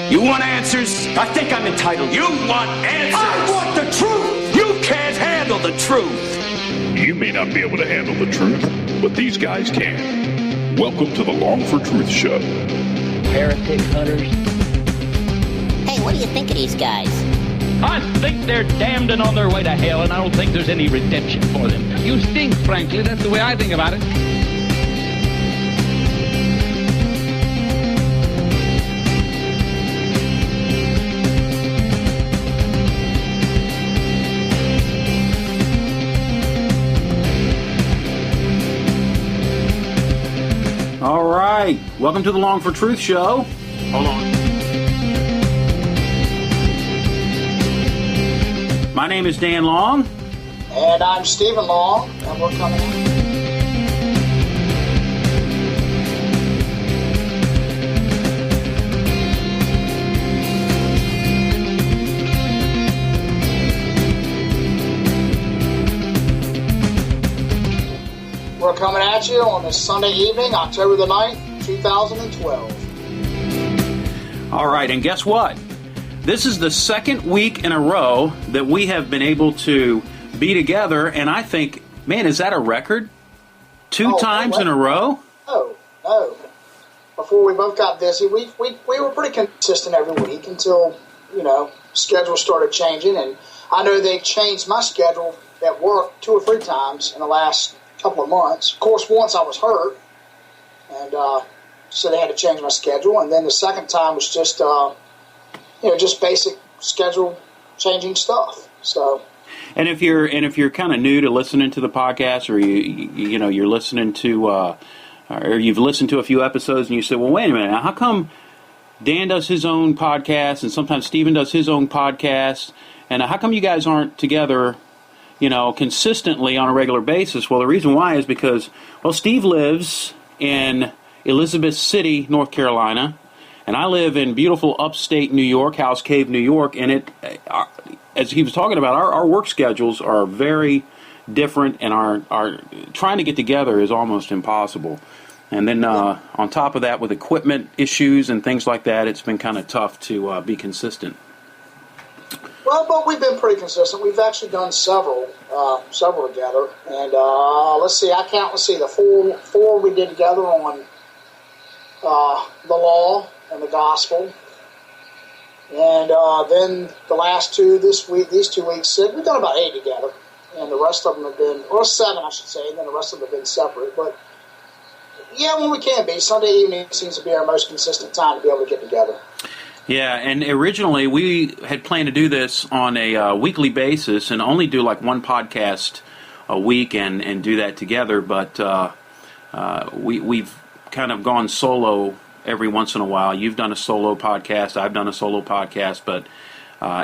You want answers? I think I'm entitled. You want answers? I want the truth! You can't handle the truth! You may not be able to handle the truth, but these guys can. Welcome to the Long for Truth Show. Heretic hunters. Hey, what do you think of these guys? I think they're damned and on their way to hell, and I don't think there's any redemption for them. You stink, frankly. That's the way I think about it. All right. Welcome to the Long for Truth Show. Hold on. My name is Dan Long. And I'm Stephen Long, and we're coming in. We're coming at you on this Sunday evening, October the 9th, 2012. All right, and guess what? This is the second week in a row that we have been able to be together, and I think, man, is that a record? Two times in a row? No. Before we both got busy, we were pretty consistent every week until, schedules started changing, and I know they changed my schedule at work 2 or 3 times in the last couple of months. Of course, once I was hurt, and so they had to change my schedule, and then the second time was just just basic schedule changing stuff. So, and if you're kind of new to listening to the podcast, or you're listening to or you've listened to a few episodes, and you say, well, wait a minute, how come Dan does his own podcast, and sometimes Stephen does his own podcast, and how come you guys aren't together, consistently on a regular basis? Well, the reason why is because, Steve lives in Elizabeth City, North Carolina, and I live in beautiful upstate New York, House Cave, New York, and as he was talking about, our work schedules are very different, and our trying to get together is almost impossible. And then on top of that, with equipment issues and things like that, it's been kind of tough to be consistent. Well, but we've been pretty consistent. We've actually done several together, and let's see, the four we did together on the law and the gospel, and then the last two these 2 weeks, we've done about 8 together, and the rest of them have been, or 7 I should say, and then the rest of them have been separate. But yeah, when we can be, Sunday evening seems to be our most consistent time to be able to get together. Yeah, and originally we had planned to do this on a weekly basis and only do like one podcast a week and do that together, but we've kind of gone solo every once in a while. You've done a solo podcast, I've done a solo podcast, but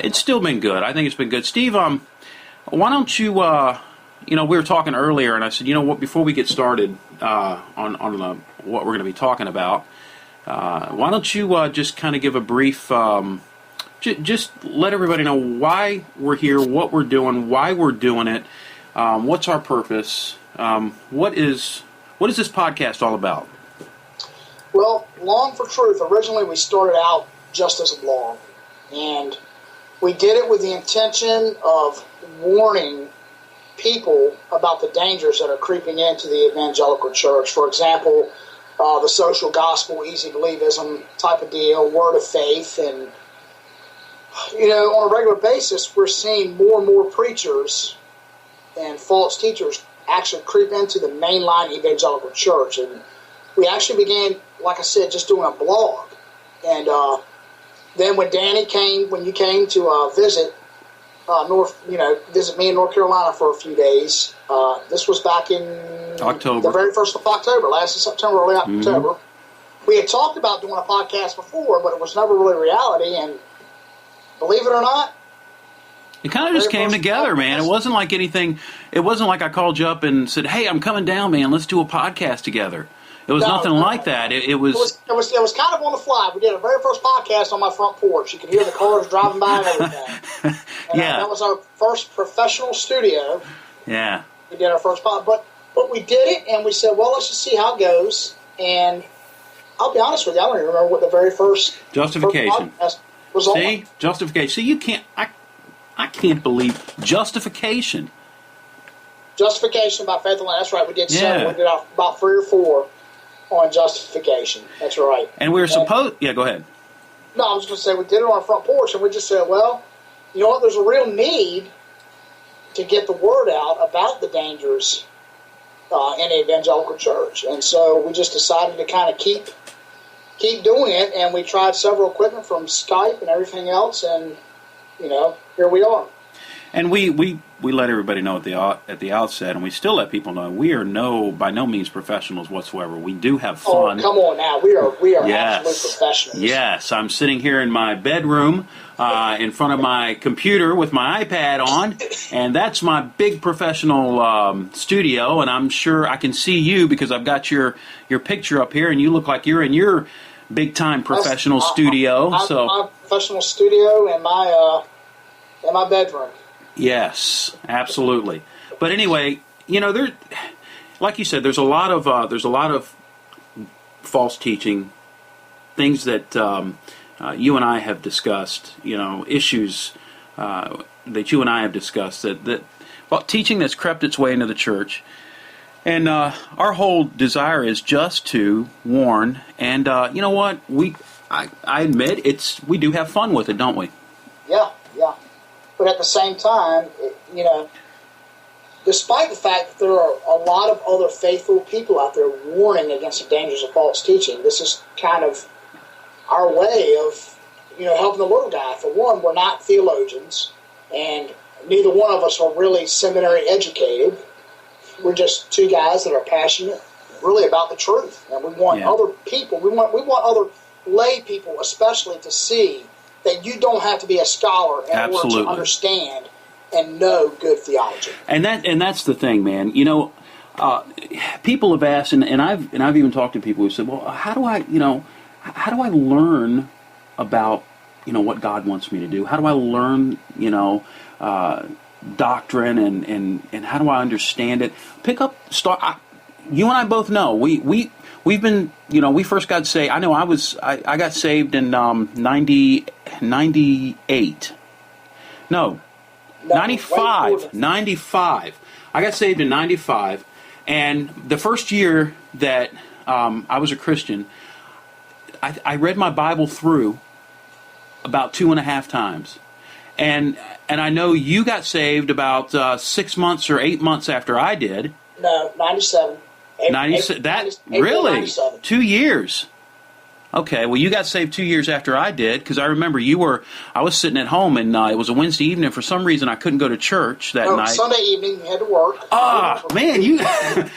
it's still been good. I think it's been good. Steve, why don't you, we were talking earlier, and I said, before we get started on what we're going to be talking about, why don't you just kind of give a brief, just let everybody know why we're here, what we're doing, why we're doing it, what's our purpose, what is this podcast all about? Well, Long for Truth, originally we started out just as a blog, and we did it with the intention of warning people about the dangers that are creeping into the evangelical church. For example, the social gospel, easy believism type of deal, word of faith, and on a regular basis, we're seeing more and more preachers and false teachers actually creep into the mainline evangelical church. And we actually began, like I said, just doing a blog. And then when you came to visit visit me in North Carolina for a few days. This was back in October. The very 1st of October, last of September, early October. Mm-hmm. We had talked about doing a podcast before, but it was never really reality. And believe it or not, it kind of just came together, man. It wasn't like anything. It wasn't like I called you up and said, "Hey, I'm coming down, man. Let's do a podcast together." It was nothing like that. It was kind of on the fly. We did our very first podcast on my front porch. You could hear the cars driving by and everything. And yeah, that was our first professional studio. Yeah, we did our first podcast, but we did it, and we said, well, let's just see how it goes. And I'll be honest with you, I don't even remember what the very first Justification. First was on. See? Justification. See, you can't, I can't believe justification. Justification by faith alone. That's right. We did several. We did about 3 or 4 on justification. That's right. And we were supposed... Yeah, go ahead. No, I was going to say we did it on our front porch, and we just said, well, you know what? There's a real need to get the word out about the dangers in the evangelical church. And so we just decided to kind of keep doing it, and we tried several equipment from Skype and everything else, and, you know, here we are. And we let everybody know at the outset, and we still let people know we are by no means professionals whatsoever. We do have fun. Oh, come on now. We are absolute professionals. Yes, I'm sitting here in my bedroom in front of my computer with my iPad on, and that's my big professional studio, and I'm sure I can see you because I've got your picture up here, and you look like you're in your big-time professional studio. My professional studio in my bedroom. Yes, absolutely. But anyway, you know, like you said, there's a lot of false teaching, things that you and I have discussed. You know, issues that you and I have discussed well, teaching that's crept its way into the church. And our whole desire is just to warn. And you know what? I admit we do have fun with it, don't we? Yeah. But at the same time, you know, despite the fact that there are a lot of other faithful people out there warning against the dangers of false teaching, this is kind of our way of, you know, helping the little guy. For one, we're not theologians, and neither one of us are really seminary educated. We're just 2 guys that are passionate, really, about the truth, and we want other people. We want other lay people, especially, to see that you don't have to be a scholar in order to understand and know good theology. And that's the thing, man. You know, people have asked, and I've even talked to people who said, "Well, how do I learn about, you know, what God wants me to do? How do I learn, you know, doctrine and how do I understand it?" You and I both know we've been, you know, we first got saved. I know I got saved in 98. No, 95. 95. I got saved in 95, and the first year that I was a Christian, I read my Bible through about 2.5 times. And I know you got saved about 6 months or 8 months after I did. No, 97. 97. Really? 97. 2 years. Okay, well, you got saved 2 years after I did, because I remember I was sitting at home, and it was a Wednesday evening, and for some reason I couldn't go to church that night. Sunday evening, you had to work. Man, you got...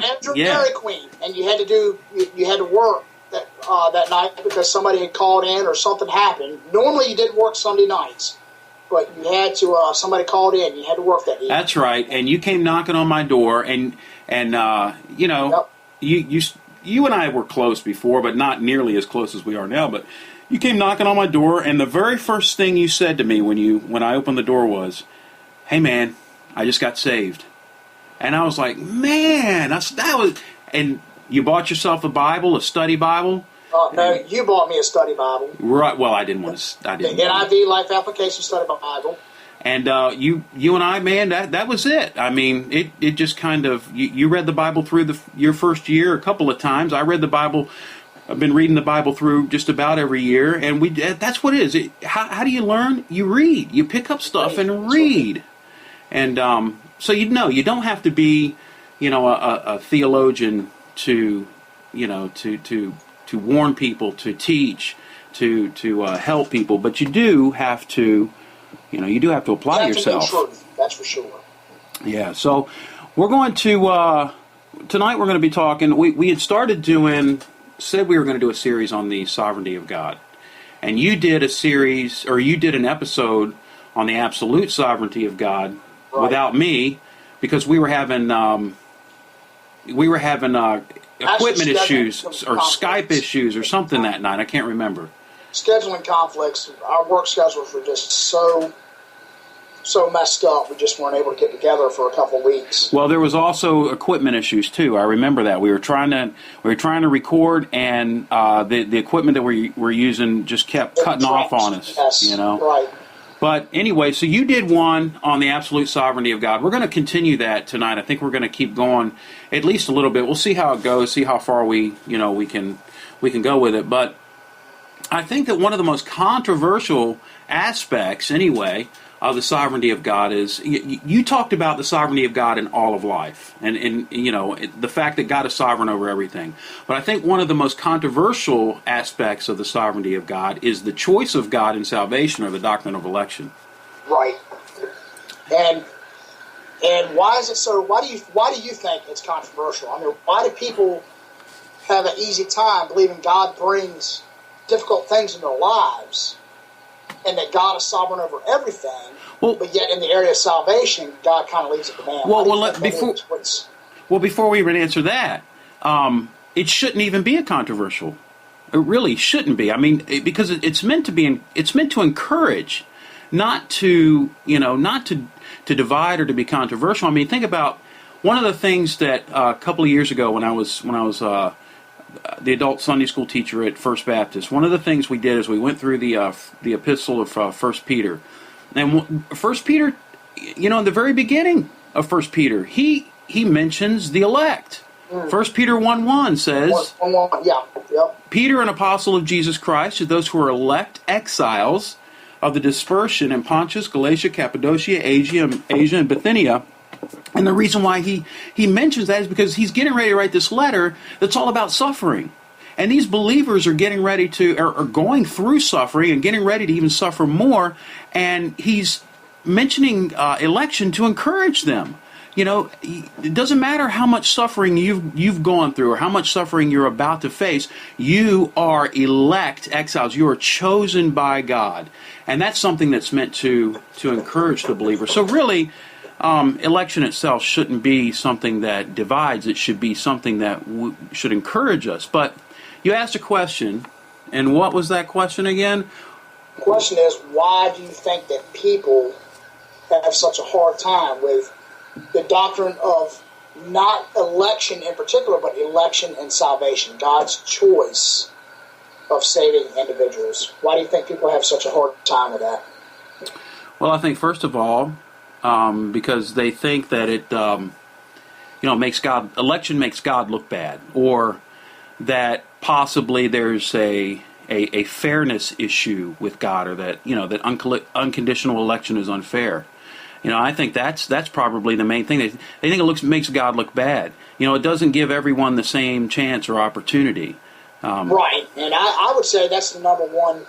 Andrew Dairy Queen, and you had to work that night because somebody had called in or something happened. Normally you didn't work Sunday nights, but you had to, somebody called in, you had to work that evening. That's right, and you came knocking on my door, and you know, you and I were close before, but not nearly as close as we are now. But you came knocking on my door, and the very first thing you said to me when I opened the door was, "Hey, man, I just got saved." And I was like, "Man, that was." And you bought yourself a Bible, a study Bible. No, you bought me a study Bible. Right. Well, I didn't want to. The NIV Life Application Study Bible. And you and I, man, that was it. I mean, it just kind of, you read the Bible through your first year a couple of times. I read the Bible, I've been reading the Bible through just about every year, and that's what it is. How do you learn? You read. You pick up stuff and read. And so you don't have to be, you know, a theologian to, you know, to warn people, to teach, to help people, but you do have to. You know, you do have to apply yourself. That's for sure. Yeah, so we're going to, tonight we're going to be talking, we had said we were going to do a series on the sovereignty of God. And you did an episode on the absolute sovereignty of God without me, because we were having equipment issues or Skype issues or something that night. I can't remember. Scheduling conflicts. Our work schedules were just so so messed up, we just weren't able to get together for a couple of weeks. Well, there was also equipment issues too. I remember that we were trying to record, and the equipment that we were using just kept cutting off on us. Yes, you know, right. But anyway, so you did one on the absolute sovereignty of God. We're going to continue that tonight. I think we're going to keep going at least a little bit. We'll see how it goes, see how far we can go with it. But I think that one of the most controversial aspects, anyway, of the sovereignty of God is you talked about the sovereignty of God in all of life, and the fact that God is sovereign over everything. But I think one of the most controversial aspects of the sovereignty of God is the choice of God in salvation, or the doctrine of election. Right. And why is it so? Why do you think it's controversial? I mean, why do people have an easy time believing God brings difficult things in their lives, and that God is sovereign over everything, but yet in the area of salvation, God kind of leaves it to man? Before we even answer that, it shouldn't even be a controversial. It really shouldn't be. I mean, because it's meant to be. It's meant to encourage, not to divide or to be controversial. I mean, think about one of the things that a couple of years ago when I was the adult Sunday school teacher at First Baptist. One of the things we did is we went through the epistle of First Peter, and First Peter, in the very beginning of First Peter, he mentions the elect. First Peter 1:1 says, Peter, an apostle of Jesus Christ, to those who are elect exiles of the dispersion in Pontus, Galatia, Cappadocia, Asia, and Bithynia. And the reason why he mentions that is because he's getting ready to write this letter that's all about suffering. And these believers are getting ready are going through suffering and getting ready to even suffer more. And he's mentioning election to encourage them. It doesn't matter how much suffering you've gone through or how much suffering you're about to face. You are elect exiles. You are chosen by God. And that's something that's meant to encourage the believer. So really, election itself shouldn't be something that divides. It should be something that should encourage us. But you asked a question, and what was that question again? The question is, why do you think that people have such a hard time with the doctrine of not election in particular, but election and salvation, God's choice of saving individuals? Why do you think people have such a hard time with that? Well, I think first of all, because they think that it, election makes God look bad, or that possibly there's a fairness issue with God, or that that unconditional election is unfair. I think that's probably the main thing. They think it makes God look bad. It doesn't give everyone the same chance or opportunity. Right, and I would say that's the number one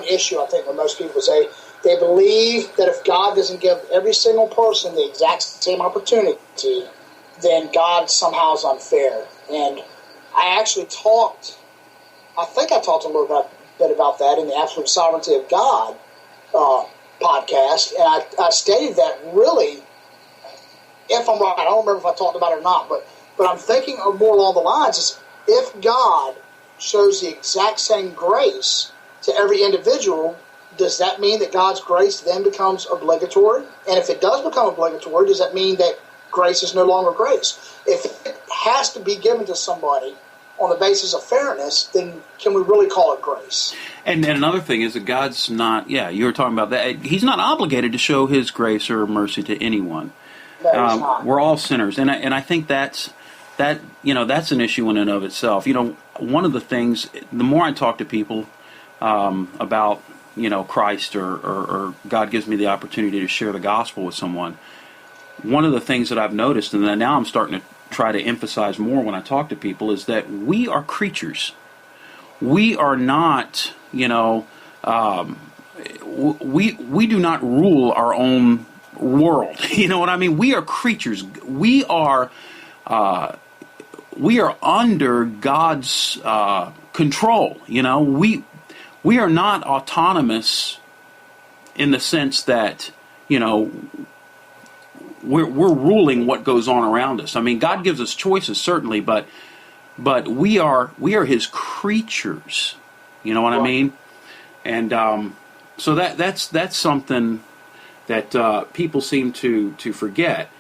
issue. I think when most people say, they believe that if God doesn't give every single person the exact same opportunity, then God somehow is unfair. And I think I talked a little bit about that in the Absolute Sovereignty of God podcast, and I stated that really, if I'm right, I don't remember if I talked about it or not, but I'm thinking more along the lines is, if God shows the exact same grace to every individual, does that mean that God's grace then becomes obligatory? And if it does become obligatory, does that mean that grace is no longer grace? If it has to be given to somebody on the basis of fairness, then can we really call it grace? And another thing is that God's not, you were talking about that, He's not obligated to show His grace or mercy to anyone. No, He's not. We're all sinners. And I think that's an issue in and of itself. One of the things, the more I talk to people about Christ, or God gives me the opportunity to share the gospel with someone, one of the things that I've noticed, and now I'm starting to try to emphasize more when I talk to people, is that we are creatures. We are not, we do not rule our own world. You know what I mean? We are creatures. We are under God's control. We are not autonomous in the sense that, we're ruling what goes on around us. I mean, God gives us choices, certainly, but we are His creatures. You know what I mean? And So that's something that people seem to forget.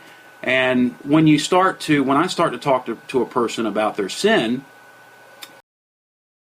And when I start to talk to a person about their sin,